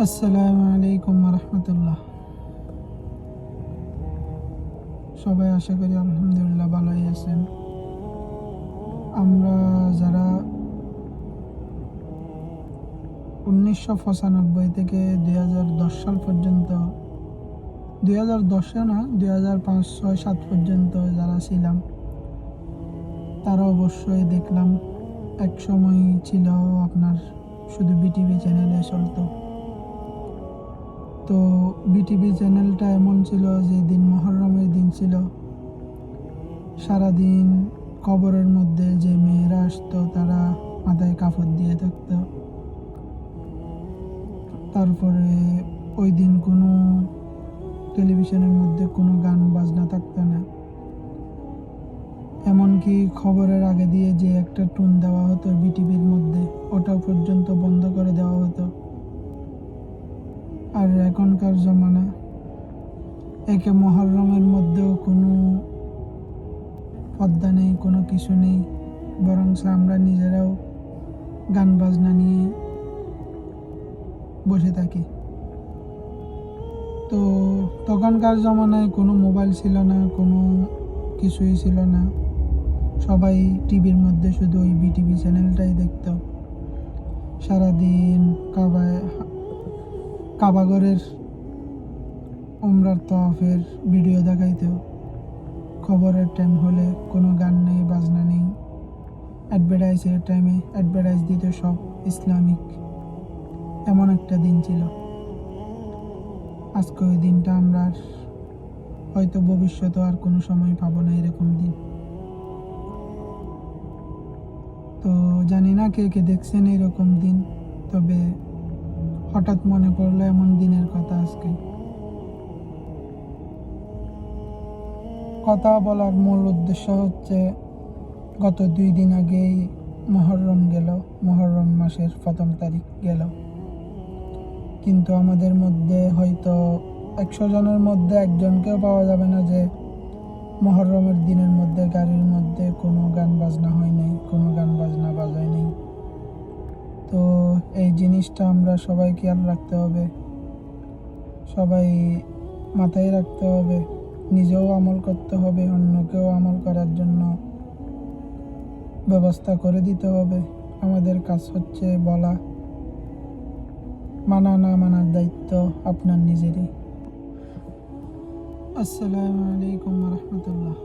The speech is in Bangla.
আসসালামু আলাইকুম রহমতুল্লাহ। সবাই আশা করি আলহামদুলিল্লাহ ভালোই আছেন। আমরা যারা 1995 থেকে 2010 সাল পর্যন্ত, 2010 না 2005, 6, 7 পর্যন্ত যারা ছিলাম, তারা অবশ্যই দেখলাম এক সময় ছিল আপনার শুধু বিটিভি চ্যানেলে চলতো। তো বিটিভি চ্যানেলটা এমন ছিল যে দিন মহররমের দিন ছিল, সারাদিন কবরের মধ্যে যে মেয়েরা আসতো তারা মাথায় কাপড় দিয়ে থাকতো। তারপরে ওই দিন কোনো টেলিভিশনের মধ্যে কোনো গান বাজনা থাকতো না। এমনকি খবরের আগে দিয়ে যে একটা টুন দেওয়া হতো বিটিভির মধ্যে, ওটাও পর্যন্ত বন্ধ করে দেওয়া হতো। আর এখনকার জমানা, একে মহররমের মধ্যেও কোনো পর্দা নেই, কোনো কিছু নেই, বরং আমরা নিজেরাও গান বাজনা নিয়ে বসে থাকি। তো তখনকার জমানায় কোনো মোবাইল ছিল না, কোনো কিছুই ছিল না। সবাই টিভির মধ্যে শুধু ওই বিটিভি চ্যানেলটাই দেখত। সারাদিন কাবাগরের উমরার তওয়াফের ভিডিও দেখাইতো। খবরের টাইম হলে কোনো গান নেই, বাজনা নেই। অ্যাডভার্টাইজের টাইমে অ্যাডভার্টাইজ দিত সব ইসলামিক। এমন একটা দিন ছিল। আজকে ওই দিনটা আমরা হয়তো ভবিষ্যতে আর কোনো সময় পাবো না এরকম দিন। তো জানি না কে কে দেখছেন এরকম দিন, তবে হঠাৎ মনে পড়লো এমন দিনের কথা আজকে। কথা বলার মূল উদ্দেশ্য হচ্ছে, গত 2 দিন আগেই মহররম গেল, মহররম মাসের 1ম তারিখ গেল। কিন্তু আমাদের মধ্যে হয়তো 100 জনের মধ্যে একজনকেও পাওয়া যাবে না যে মহররমের দিনের মধ্যে গাড়ির মধ্যে কোনো গান বাজনা হয় নাই, কোনো গান বাজনা বাজায় নেই। তো এই জিনিসটা আমরা সবাই খেয়াল রাখতে হবে, সবাই মাথায় রাখতে হবে, নিজেও আমল করতে হবে, অন্যকেও আমল করার জন্য ব্যবস্থা করে দিতে হবে। আমাদের কাজ হচ্ছে বলা, মানা না মানার দায়িত্ব আপনার নিজেরই। আসসালামু আলাইকুম রহমতুল্লাহ।